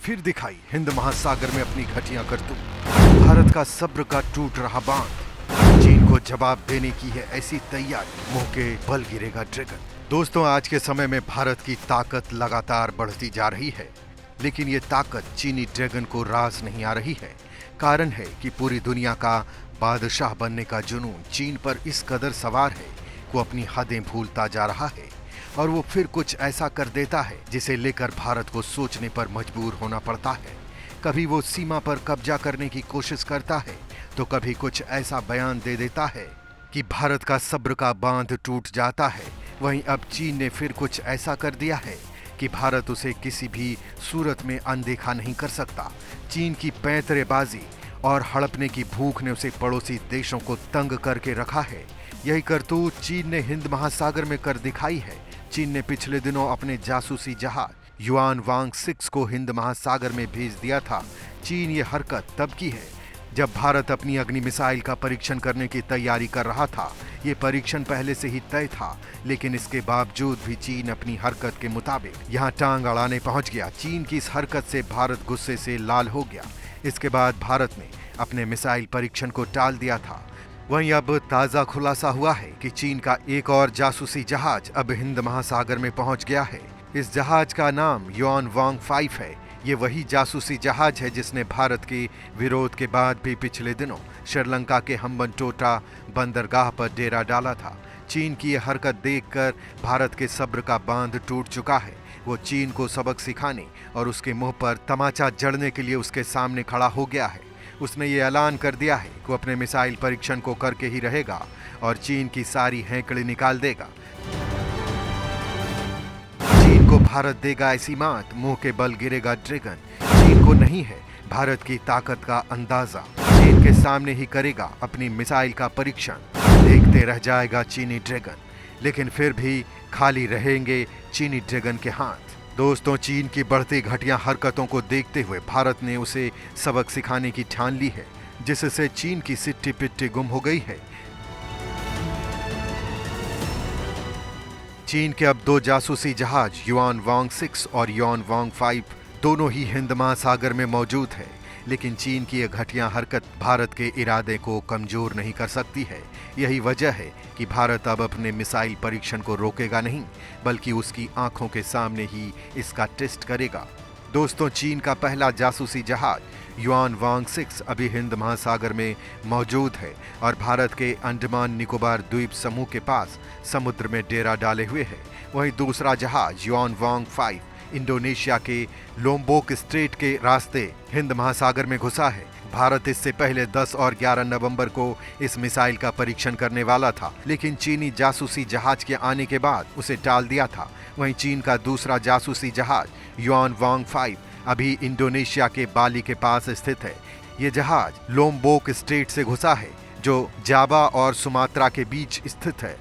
फिर दिखाई हिंद महासागर में अपनी घटिया करतूत। भारत का सब्र का टूट रहा बांध, चीन को जवाब देने की है ऐसी तैयारी, मुंह के बल गिरेगा ड्रैगन। दोस्तों, आज के समय में भारत की ताकत लगातार बढ़ती जा रही है, लेकिन ये ताकत चीनी ड्रैगन को रास नहीं आ रही है। कारण है कि पूरी दुनिया का बादशाह बनने का जुनून चीन पर इस कदर सवार है कि वो अपनी हदें भूलता जा रहा है और वो फिर कुछ ऐसा कर देता है जिसे लेकर भारत को सोचने पर मजबूर होना पड़ता है। कभी वो सीमा पर कब्जा करने की कोशिश करता है तो कभी कुछ ऐसा बयान दे देता है कि भारत का सब्र का बांध टूट जाता है। वहीं अब चीन ने फिर कुछ ऐसा कर दिया है कि भारत उसे किसी भी सूरत में अनदेखा नहीं कर सकता। चीन की पैंतरेबाजी और हड़पने की भूख ने उसे पड़ोसी देशों को तंग करके रखा है। यही करतूत चीन ने हिंद महासागर में कर दिखाई है। चीन ने पिछले दिनों अपने जासूसी जहाज युआन वांग 6 को हिंद महासागर में भेज दिया था। चीन ये हरकत तब की है जब भारत अपनी अग्नि मिसाइल का परीक्षण करने की तैयारी कर रहा था। ये परीक्षण पहले से ही तय था, लेकिन इसके बावजूद भी चीन अपनी हरकत के मुताबिक यहाँ टांग अड़ाने पहुंच गया। चीन की इस हरकत से भारत गुस्से से लाल हो गया। इसके बाद भारत ने अपने मिसाइल परीक्षण को टाल दिया था। वहीं अब ताज़ा खुलासा हुआ है कि चीन का एक और जासूसी जहाज अब हिंद महासागर में पहुंच गया है। इस जहाज का नाम युआन वांग 5 है। ये वही जासूसी जहाज है जिसने भारत के विरोध के बाद भी पिछले दिनों श्रीलंका के हम्बनटोटा बंदरगाह पर डेरा डाला था। चीन की ये हरकत देखकर भारत के सब्र का बांध टूट चुका है। वो चीन को सबक सिखाने और उसके मुंह पर तमाचा जड़ने के लिए उसके सामने खड़ा हो गया है। उसने ये ऐलान कर दिया है कि वो अपने मिसाइल परीक्षण को करके ही रहेगा और चीन की सारी हैंकड़ी निकाल देगा। चीन को भारत देगा ऐसी मात, मुंह के बल गिरेगा ड्रैगन। चीन को नहीं है भारत की ताकत का अंदाजा। चीन के सामने ही करेगा अपनी मिसाइल का परीक्षण। देखते रह जाएगा चीनी ड्रैगन, लेकिन फिर भी खाली रहेंगे चीनी ड्रैगन के हाथ। दोस्तों, चीन की बढ़ती घटिया हरकतों को देखते हुए भारत ने उसे सबक सिखाने की ठान ली है, जिससे चीन की सिट्टी पिट्टी गुम हो गई है। चीन के अब 2 जासूसी जहाज युआन वांग 6 और युआन वांग 5 दोनों ही हिंद महासागर में मौजूद है, लेकिन चीन की यह घटिया हरकत भारत के इरादे को कमजोर नहीं कर सकती है। यही वजह है कि भारत अब अपने मिसाइल परीक्षण को रोकेगा नहीं, बल्कि उसकी आंखों के सामने ही इसका टेस्ट करेगा। दोस्तों, चीन का पहला जासूसी जहाज युआन वांग 6 अभी हिंद महासागर में मौजूद है और भारत के अंडमान निकोबार द्वीप समूह के पास समुद्र में डेरा डाले हुए है। वहीं दूसरा जहाज युआन वांग 5 इंडोनेशिया के लोम्बोक स्ट्रेट के रास्ते हिंद महासागर में घुसा है। भारत इससे पहले 10 और 11 नवंबर को इस मिसाइल का परीक्षण करने वाला था, लेकिन चीनी जासूसी जहाज के आने के बाद उसे टाल दिया था। वहीं चीन का दूसरा जासूसी जहाज युआन वांग 5 अभी इंडोनेशिया के बाली के पास स्थित है। ये जहाज लोम्बोक स्ट्रेट से घुसा है, जो जावा और सुमात्रा के बीच स्थित है।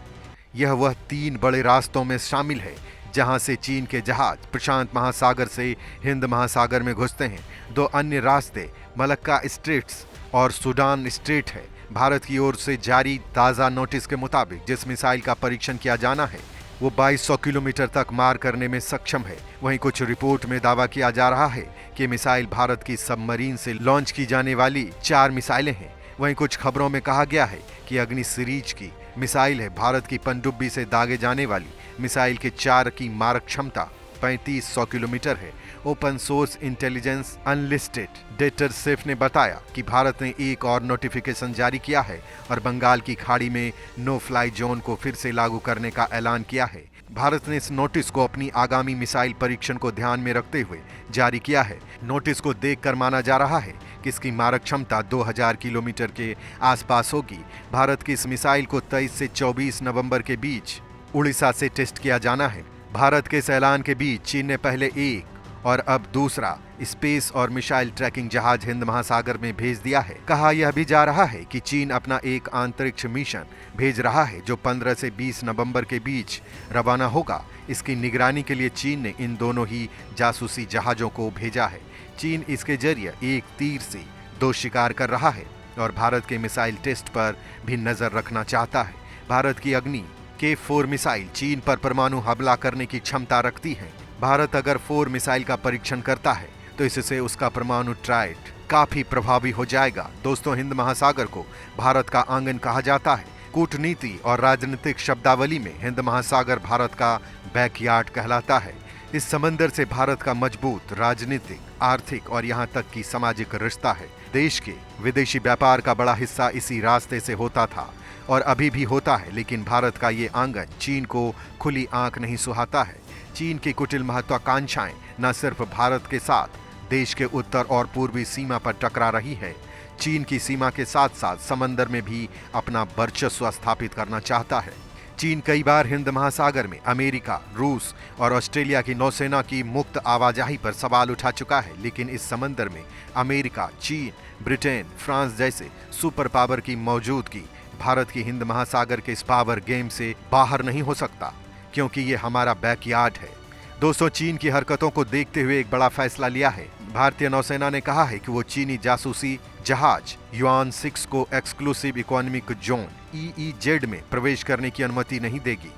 यह वह 3 बड़े रास्तों में शामिल है जहां से चीन के जहाज प्रशांत महासागर से हिंद महासागर में घुसते हैं। 2 अन्य रास्ते मलक्का स्ट्रेट्स और सूडान स्ट्रेट है। भारत की ओर से जारी ताज़ा नोटिस के मुताबिक जिस मिसाइल का परीक्षण किया जाना है वो 2200 किलोमीटर तक मार करने में सक्षम है। वहीं कुछ रिपोर्ट में दावा किया जा रहा है कि मिसाइल भारत की सबमरीन से लॉन्च की जाने वाली 4 मिसाइलें हैं। वहीं कुछ खबरों में कहा गया है कि अग्नि सीरीज की मिसाइल है। भारत की पनडुब्बी से दागे जाने वाली मिसाइल के 4 की मारक क्षमता 3500 किलोमीटर है। Open source intelligence unlisted debtor safe ने बताया कि भारत ने एक और नोटिफिकेशन जारी किया है और बंगाल की खाड़ी में नो फ्लाई जोन को फिर से लागू करने का ऐलान किया है। भारत ने इस नोटिस को अपनी आगामी मिसाइल परीक्षण को ध्यान में रखते हुए जारी किया है। नोटिस को देखकर माना जा रहा है कि इसकी मारक क्षमता 2000 किलोमीटर के आसपास होगी। भारत की इस मिसाइल को 23 से 24 नवंबर के बीच उड़ीसा से टेस्ट किया जाना है। भारत के इस ऐलान के बीच चीन ने पहले एक और अब दूसरा स्पेस और मिसाइल ट्रैकिंग जहाज हिंद महासागर में भेज दिया है। कहा यह भी जा रहा है कि चीन अपना एक अंतरिक्ष मिशन भेज रहा है जो 15 से 20 नवंबर के बीच रवाना होगा। इसकी निगरानी के लिए चीन ने इन दोनों ही जासूसी जहाजों को भेजा है। चीन इसके जरिए एक तीर से 2 शिकार कर रहा है और भारत के मिसाइल टेस्ट पर भी नजर रखना चाहता है। भारत की अग्नि K4 मिसाइल चीन पर परमाणु हमला करने की क्षमता रखती है। भारत अगर 4 मिसाइल का परीक्षण करता है तो इससे उसका परमाणु ट्राइड काफी प्रभावी हो जाएगा। दोस्तों, हिंद महासागर को भारत का आंगन कहा जाता है। कूटनीति और राजनीतिक शब्दावली में हिंद महासागर भारत का बैकयार्ड कहलाता है। इस समंदर से भारत का मजबूत राजनीतिक, आर्थिक और यहाँ तक कि सामाजिक रिश्ता है। देश के विदेशी व्यापार का बड़ा हिस्सा इसी रास्ते से होता था और अभी भी होता है, लेकिन भारत का ये आंगन चीन को खुली आंख नहीं सुहाता है। चीन की कुटिल महत्वाकांक्षाएं न सिर्फ भारत के साथ देश के उत्तर और पूर्वी सीमा पर टकरा रही है, चीन की सीमा के साथ साथ समंदर में भी अपना वर्चस्व स्थापित करना चाहता है। चीन कई बार हिंद महासागर में अमेरिका, रूस और ऑस्ट्रेलिया की नौसेना की मुक्त आवाजाही पर सवाल उठा चुका है, लेकिन इस समंदर में अमेरिका, चीन, ब्रिटेन, फ्रांस जैसे सुपर पावर की मौजूदगी भारत की हिंद महासागर के इस पावर गेम से बाहर नहीं हो सकता, क्योंकि ये हमारा बैकयार्ड है। दोस्तों, चीन की हरकतों को देखते हुए एक बड़ा फैसला लिया है। भारतीय नौसेना ने कहा है कि वो चीनी जासूसी जहाज युआन 6 को एक्सक्लूसिव इकोनॉमिक जोन EEZ में प्रवेश करने की अनुमति नहीं देगी।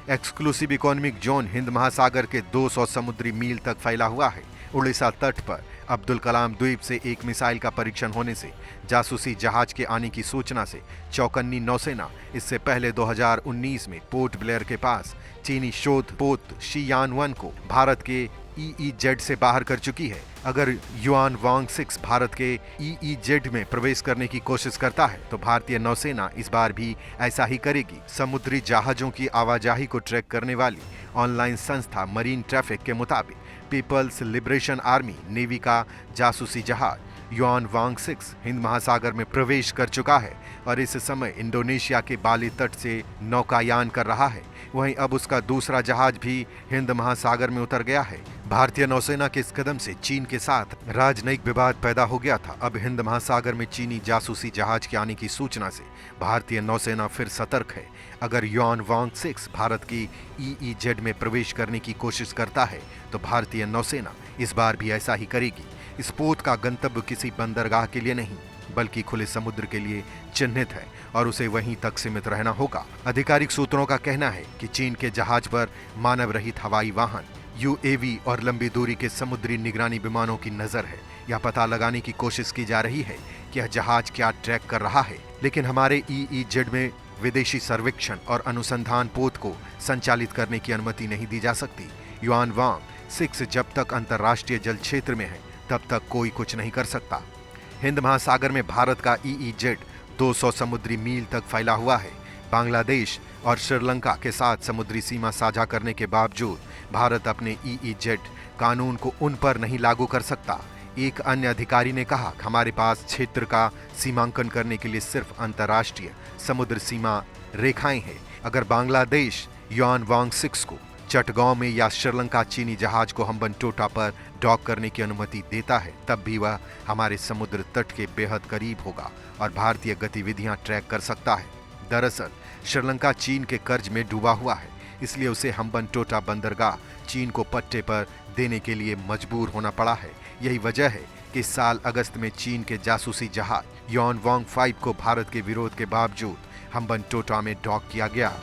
एक्सक्लूसिव इकोनॉमिक जोन हिंद महासागर के 200 समुद्री मील तक फैला हुआ है। उड़ीसा तट पर अब्दुल कलाम द्वीप से एक मिसाइल का परीक्षण होने से जासूसी जहाज के आने की सूचना से चौकन्नी नौसेना इससे पहले 2019 में पोर्ट ब्लेयर के पास चीनी शोध पोत शीयान-1 को भारत के EEZ से बाहर कर चुकी है। अगर युआन वांग 6 भारत के EEZ में प्रवेश करने की कोशिश करता है तो भारतीय नौसेना इस बार भी ऐसा ही करेगी। समुद्री जहाजों की आवाजाही को ट्रैक करने वाली ऑनलाइन संस्था मरीन ट्रैफिक के मुताबिक पीपल्स लिबरेशन आर्मी नेवी का जासूसी जहाज युआन वांग 6 हिंद महासागर में प्रवेश कर चुका है और इस समय इंडोनेशिया के बाली तट से नौकायान कर रहा है। वहीं अब उसका दूसरा जहाज भी हिंद महासागर में उतर गया है। भारतीय नौसेना के इस कदम से चीन के साथ राजनयिक विवाद पैदा हो गया था। अब हिंद महासागर में चीनी जासूसी जहाज के आने की सूचना से भारतीय नौसेना फिर सतर्क है। अगर युआन वांग 6 भारत की EEZ में प्रवेश करने की कोशिश करता है तो भारतीय नौसेना इस बार भी ऐसा ही करेगी। इस पोत का गंतव्य किसी बंदरगाह के लिए नहीं बल्कि खुले समुद्र के लिए चिन्हित है और उसे वहीं तक सीमित रहना होगा। आधिकारिक सूत्रों का कहना है कि चीन के जहाज पर मानव रहित हवाई वाहन, UAV और लंबी दूरी के समुद्री निगरानी विमानों की नजर है। यह पता लगाने की कोशिश की जा रही है कि यह जहाज क्या ट्रैक कर रहा है, लेकिन हमारे EEZ में विदेशी सर्वेक्षण और अनुसंधान पोत को संचालित करने की अनुमति नहीं दी जा सकती। युआन वांग 6 जब तक अंतर्राष्ट्रीय जल क्षेत्र में है तब तक कोई कुछ नहीं कर सकता। हिंद महासागर में भारत का EEZ 200 समुद्री मील तक फैला हुआ है। बांग्लादेश और श्रीलंका के साथ समुद्री सीमा साझा करने के बावजूद भारत अपने EEZ कानून को उन पर नहीं लागू कर सकता। एक अन्य अधिकारी ने कहा, हमारे पास क्षेत्र का सीमांकन करने के लिए सिर्फ अंतर्राष्ट्रीय समुद्र सीमा रेखाएं हैं। अगर बांग्लादेश युआन वांग 6 को चटगांव में या श्रीलंका चीनी जहाज को हम्बनटोटा पर डॉक करने की अनुमति देता है, तब भी वह हमारे समुद्र तट के बेहद करीब होगा और भारतीय गतिविधियां ट्रैक कर सकता है। दरअसल श्रीलंका चीन के कर्ज में डूबा हुआ है, इसलिए उसे हम्बनटोटा बंदरगाह चीन को पट्टे पर देने के लिए मजबूर होना पड़ा है। यही वजह है कि इस साल अगस्त में चीन के जासूसी जहाज युआन वांग 5 को भारत के विरोध के बावजूद हम्बनटोटा में डॉक किया गया।